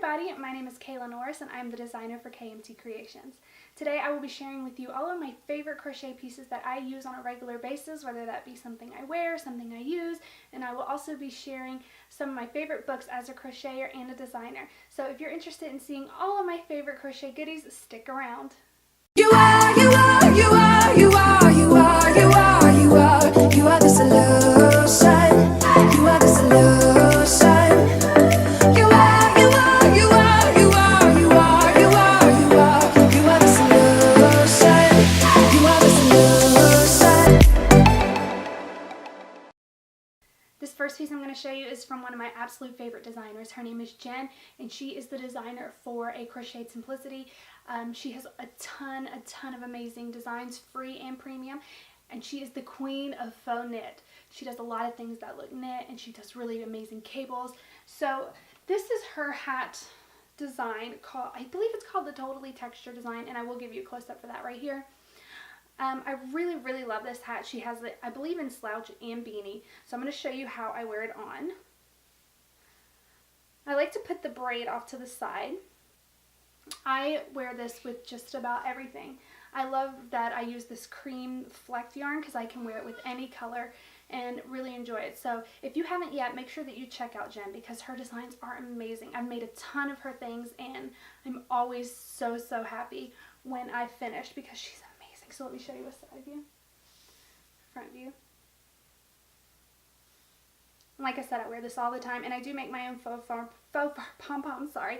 everybody, my name is Kayla Norris and I'm the designer for KMT Creations. Today I will be sharing with you all of my favorite crochet pieces that I use on a regular basis, whether that be something I wear, something I use, and I will also be sharing some of my favorite books as a crocheter and a designer. So if you're interested in seeing all of my favorite crochet goodies, stick around. You are the solution. You are the solution. You are the solution. You are the solution. This first piece I'm going to show you is from one of my absolute favorite designers. Her name is Jen, and she is the designer for A Crocheted Simplicity. She has a ton of amazing designs, free and premium, and she is the queen of faux knit. She does a lot of things that look knit, and she does really amazing cables. So this is her hat design called, I believe it's called the Totally Texture design, and I will give you a close-up for that right here. I really love this hat. She has it, I believe, in slouch and beanie. So I'm going to show you how I wear it on. I like to put the braid off to the side. I wear this with just about everything. I love that I use this cream flecked yarn because I can wear it with any color and really enjoy it. So if you haven't yet, make sure that you check out Jen because her designs are amazing. I've made a ton of her things and I'm always so happy when I finish because she's amazing. So let me show you a side view, front view. Like I said, I wear this all the time, and I do make my own faux pom-pom, sorry.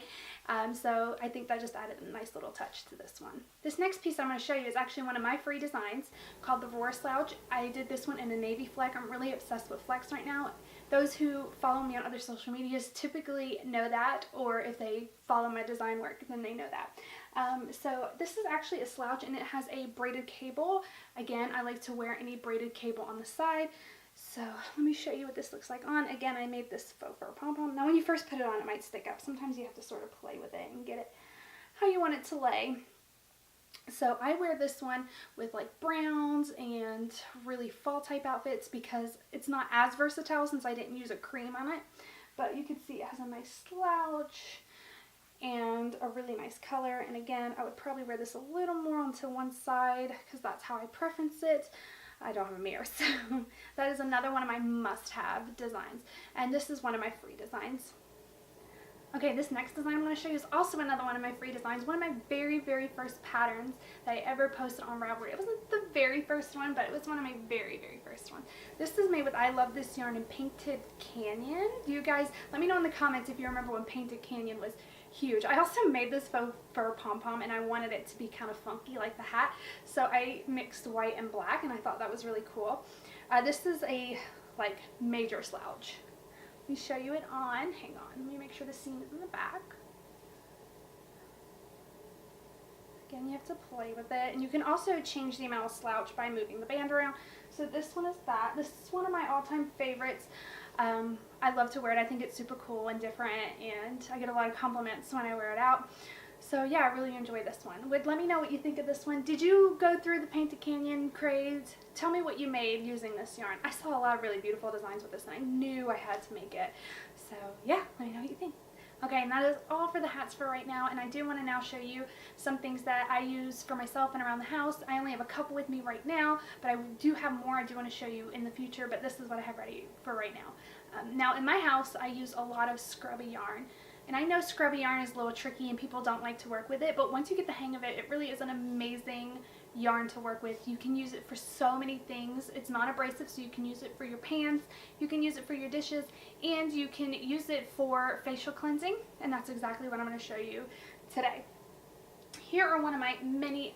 So I think that just added a nice little touch to this one. This next piece I'm going to show you is actually one of my free designs called the Roar Slouch. I did this one in a navy fleck. I'm really obsessed with flecks right now. Those who follow me on other social medias typically know that, or if they follow my design work, then they know that. So this is actually a slouch, and it has a braided cable. Again, I like to wear any braided cable on the side. So let me show you what this looks like on. Again, I made this faux fur pom-pom. Now when you first put it on, it might stick up. Sometimes you have to sort of play with it and get it how you want it to lay. So I wear this one with like browns and really fall type outfits because it's not as versatile since I didn't use a cream on it. But you can see it has a nice slouch and a really nice color. And again, I would probably wear this a little more onto one side because that's how I preference it. I don't have a mirror, so that is another one of my must-have designs. And this is one of my free designs. Okay, this next design I'm going to show you is also another one of my free designs. One of my very first patterns that I ever posted on Ravelry. It wasn't the very first one, but it was one of my very first ones. This is made with I Love This Yarn in Painted Canyon. You guys, let me know in the comments if you remember when Painted Canyon was huge. I also made this faux fur pom-pom and I wanted it to be kind of funky like the hat, so I mixed white and black and I thought that was really cool. This is a like major slouch. Let me show you it on. Hang on, let me make sure the seam is in the back. Again, you have to play with it, and you can also change the amount of slouch by moving the band around. So this one is that. This is one of my all-time favorites. I love to wear it. I think it's super cool and different, and I get a lot of compliments when I wear it out. So yeah, I really enjoy this one. Let me know what you think of this one. Did you go through the Painted Canyon craze? Tell me what you made using this yarn. I saw a lot of really beautiful designs with this, and I knew I had to make it. So yeah, let me know what you think. Okay, and that is all for the hats for right now, and I do want to now show you some things that I use for myself and around the house. I only have a couple with me right now, but I do have more I do want to show you in the future, but this is what I have ready for right now. Now in my house, I use a lot of scrubby yarn, and I know scrubby yarn is a little tricky and people don't like to work with it, but once you get the hang of it, it really is an amazing yarn to work with. You can use it for so many things. It's not abrasive, so you can use it for your pans, you can use it for your dishes, and you can use it for facial cleansing, and that's exactly what I'm going to show you today. Here are one of my many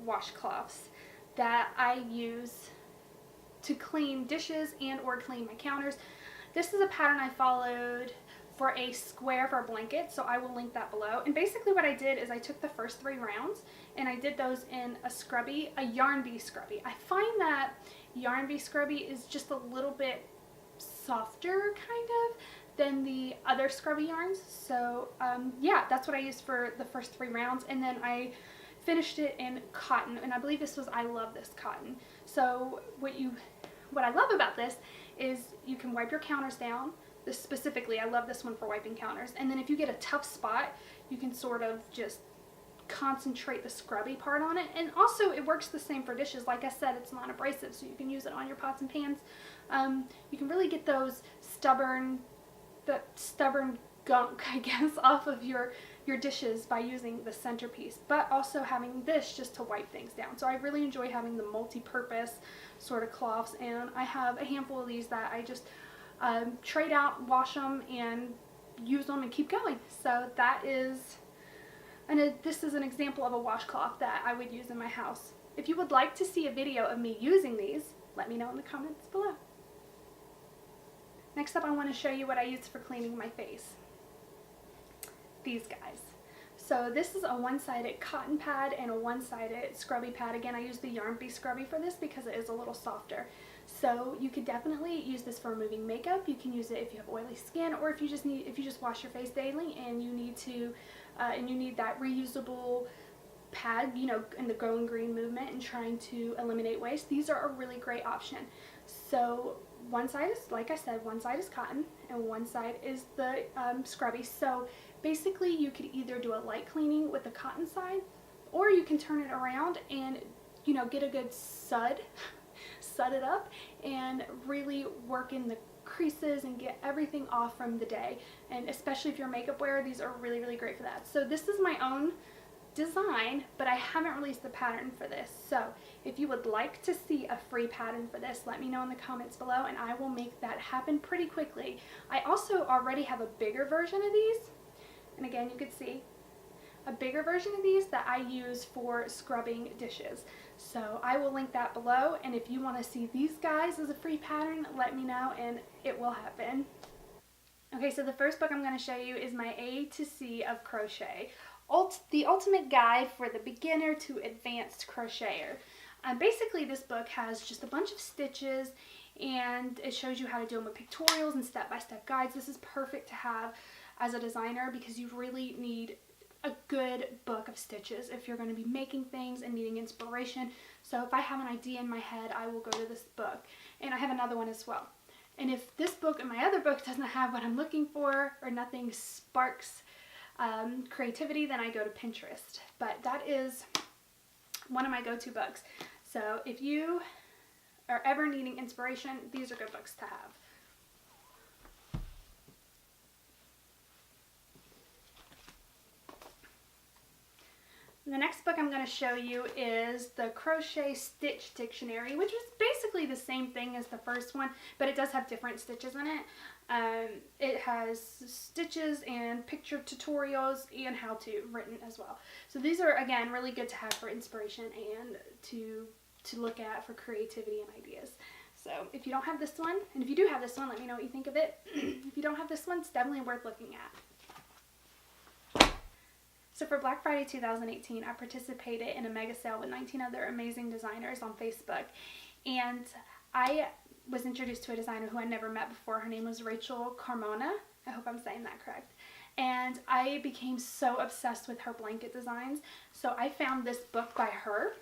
washcloths that I use to clean dishes and or clean my counters. This is a pattern I followed for a square for a blanket, so I will link that below. And basically what I did is I took the first 3 rounds and I did those in a scrubby, a yarn bee scrubby. I find that yarn bee scrubby is just a little bit softer kind of than the other scrubby yarns. So yeah, that's what I used for the first 3 rounds, and then I finished it in cotton, and I believe this was I Love This cotton. So what I love about this is you can wipe your counters down, This specifically, I love this one for wiping counters. And then if you get a tough spot, you can sort of just concentrate the scrubby part on it. And also it works the same for dishes. Like I said, it's non-abrasive, so you can use it on your pots and pans. You can really get those stubborn gunk, I guess, off of your dishes by using the centerpiece, but also having this just to wipe things down. So I really enjoy having the multi-purpose sort of cloths, and I have a handful of these that I just trade out, wash them, and use them and keep going. So that is, and this is an example of a washcloth that I would use in my house. If you would like to see a video of me using these, let me know in the comments below. Next up, I want to show you what I use for cleaning my face. These guys. So this is a one-sided cotton pad and a one-sided scrubby pad. Again, I use the Yarn Bee Scrubby for this because it is a little softer. So you could definitely use this for removing makeup. You can use it if you have oily skin, or if you just wash your face daily and you need to and you need that reusable pad, you know, in the Going Green movement and trying to eliminate waste. These are a really great option. So one side is, like I said, one side is cotton and one side is the scrubby. So basically you could either do a light cleaning with the cotton side, or you can turn it around and, you know, get a good sud it up and really work in the creases and get everything off from the day. And especially if you're a makeup wearer, these are really, really great for that. So this is my own design, but I haven't released the pattern for this. So if you would like to see a free pattern for this, let me know in the comments below and I will make that happen pretty quickly. I also already have a bigger version of these, and again, you can see a bigger version of these that I use for scrubbing dishes. So I will link that below, and if you want to see these guys as a free pattern, let me know and it will happen. Okay, so the first book I'm going to show you is my A to C of Crochet. The ultimate guide for the beginner to advanced crocheter. Basically this book has just a bunch of stitches and it shows you how to do them with pictorials and step-by-step guides. This is perfect to have as a designer because you really need a good book of stitches if you're going to be making things and needing inspiration. So if I have an idea in my head, I will go to this book. And I have another one as well. And if this book and my other book doesn't have what I'm looking for, or nothing sparks creativity, then I go to Pinterest. But that is one of my go-to books. So if you are ever needing inspiration, these are good books to have. The next book I'm going to show you is the Crochet Stitch Dictionary, which is basically the same thing as the first one, but it does have different stitches in it. It has stitches and picture tutorials and how-to written as well. So these are, again, really good to have for inspiration and to look at for creativity and ideas. So if you don't have this one, and if you do have this one, let me know what you think of it. If you don't have this one, it's definitely worth looking at. So for Black Friday 2018, I participated in a mega sale with 19 other amazing designers on Facebook, and I was introduced to a designer who I'd never met before. Her name was Rachel Carmona. I hope I'm saying that correct. And I became so obsessed with her blanket designs. So I found this book by her.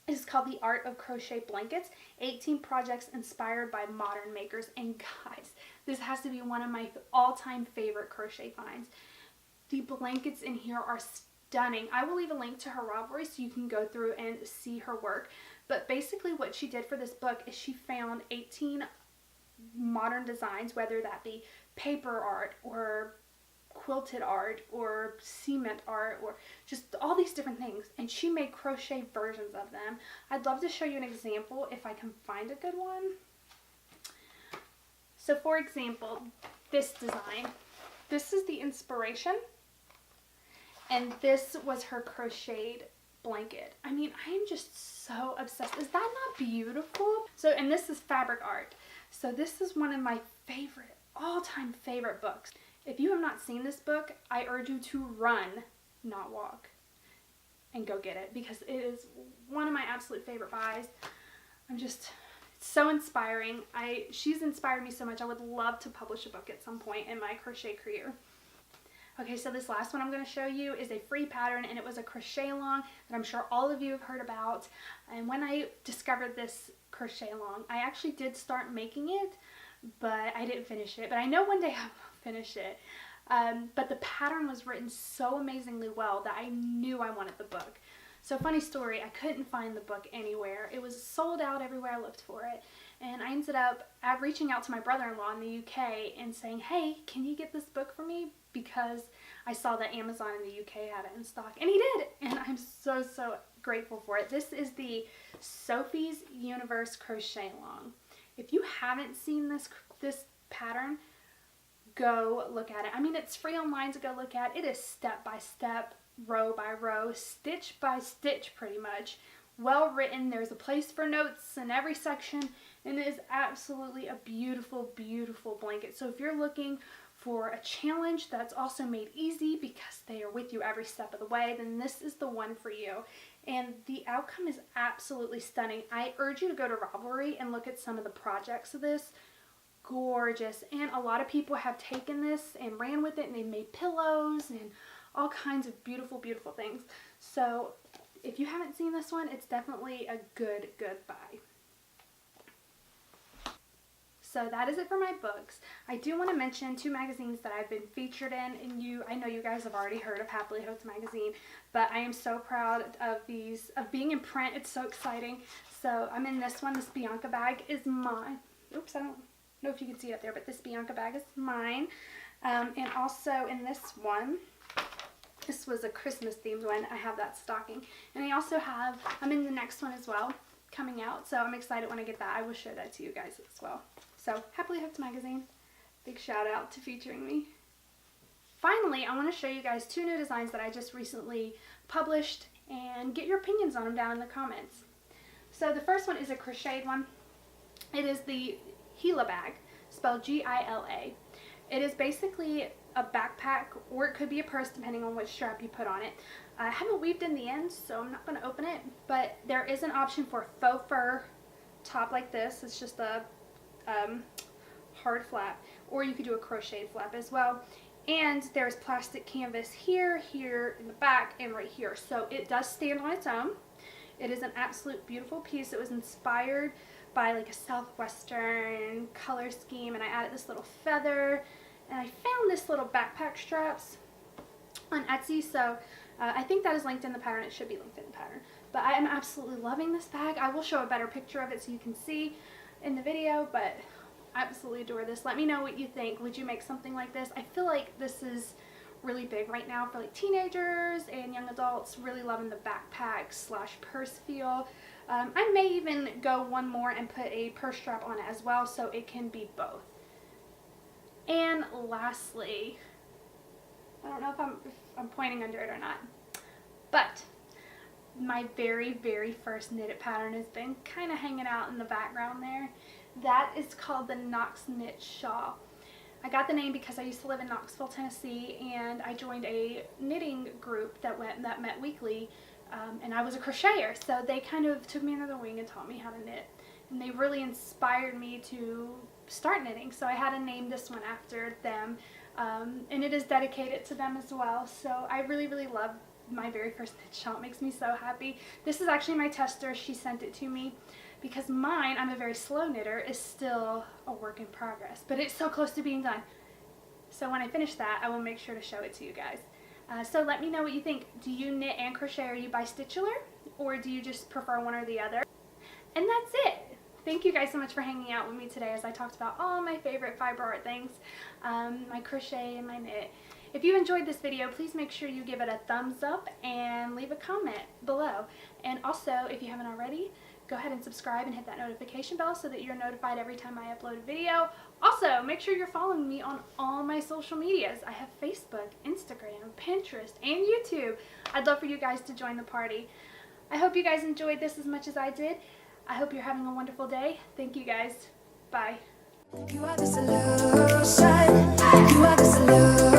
It's called The Art of Crochet Blankets, 18 Projects Inspired by Modern Makers. And guys, this has to be one of my all-time favorite crochet finds. The blankets in here are stunning. I will leave a link to her Ravelry so you can go through and see her work. But basically what she did for this book is she found 18 modern designs, whether that be paper art or quilted art or cement art or just all these different things, and she made crochet versions of them. I'd love to show you an example if I can find a good one. So for example, this design, this is the inspiration, and this was her crocheted blanket. I mean, I am just so obsessed. Is that not beautiful? So, and this is fabric art. So this is one of my favorite, all-time favorite books. If you have not seen this book, I urge you to run, not walk, and go get it because it is one of my absolute favorite buys. I'm just, it's so inspiring. She's inspired me so much. I would love to publish a book at some point in my crochet career. Okay, so this last one I'm going to show you is a free pattern, and it was a crochet along that I'm sure all of you have heard about. And when I discovered this crochet along, I actually did start making it, but I didn't finish it. But I know one day I will finish it. But the pattern was written so amazingly well that I knew I wanted the book. So funny story, I couldn't find the book anywhere. It was sold out everywhere I looked for it. And I ended up reaching out to my brother-in-law in the UK and saying, hey, can you get this book for me? Because I saw that Amazon in the UK had it in stock. And he did! And I'm so, so grateful for it. This is the Sophie's Universe Crochet Along. If you haven't seen this pattern, go look at it. I mean, it's free online to go look at. It is step by step, row by row, stitch by stitch pretty much. Well written. There's a place for notes in every section, and it is absolutely a beautiful, beautiful blanket. So if you're looking for a challenge that's also made easy because they are with you every step of the way, then this is the one for you. And the outcome is absolutely stunning. I urge you to go to Ravelry and look at some of the projects of this. Gorgeous. And a lot of people have taken this and ran with it, and they made pillows and all kinds of beautiful, beautiful things. So if you haven't seen this one, it's definitely a good buy. So that is it for my books. I do want to mention 2 magazines that I've been featured in, and I know you guys have already heard of Happily Hooked magazine, but I am so proud of being in print. It's so exciting. So I'm in this one. This Bianca bag is mine. Oops, I don't know if you can see it up there, but this Bianca bag is mine. And also in this one, this was a Christmas themed one. I have that stocking. And I'm in the next one as well, coming out. So I'm excited when I get that. I will share that to you guys as well. So Happily Hooked magazine, big shout out to featuring me. Finally, I want to show you guys 2 new designs that I just recently published and get your opinions on them down in the comments. So the first one is a crocheted one. It is the Gila bag, spelled G-I-L-A. It is basically a backpack, or it could be a purse depending on which strap you put on it. I haven't weaved in the ends, so I'm not going to open it, but there is an option for a faux fur top like this. It's just a hard flap, or you could do a crocheted flap as well. And there's plastic canvas here, here in the back, and right here. So it does stand on its own. It is an absolute beautiful piece. It was inspired by like a southwestern color scheme, and I added this little feather, and I found this little backpack straps on Etsy. So I think that is linked in the pattern. It should be linked in the pattern. But I am absolutely loving this bag. I will show a better picture of it so you can see in the video, but I absolutely adore this. Let me know what you think. Would you make something like this? I feel like this is really big right now for like teenagers and young adults, really loving the backpack / purse feel. I may even go one more and put a purse strap on it as well, so it can be both. And lastly, I don't know if I'm pointing under it or not, but my very, very first knitted pattern has been kind of hanging out in the background there. That is called the Knox Knit Shawl. I got the name because I used to live in Knoxville, Tennessee, and I joined a knitting group that met weekly, and I was a crocheter, so they kind of took me under their wing and taught me how to knit, and they really inspired me to start knitting. So I had to name this one after them, and it is dedicated to them as well. So I really, really love my very first knit shawl. It makes me so happy. This is actually my tester. She sent it to me because mine, I'm a very slow knitter, is still a work in progress, but it's so close to being done. So when I finish that, I will make sure to show it to you guys. So let me know what you think. Do you knit and crochet? Are you bistitular, or do you just prefer one or the other? And that's it. Thank you guys so much for hanging out with me today as I talked about all my favorite fiber art things, my crochet and my knit. If you enjoyed this video, please make sure you give it a thumbs up and leave a comment below. And also, if you haven't already, go ahead and subscribe and hit that notification bell so that you're notified every time I upload a video. Also, make sure you're following me on all my social medias. I have Facebook, Instagram, Pinterest, and YouTube. I'd love for you guys to join the party. I hope you guys enjoyed this as much as I did. I hope you're having a wonderful day. Thank you guys. Bye. You are the solution. You are the solution.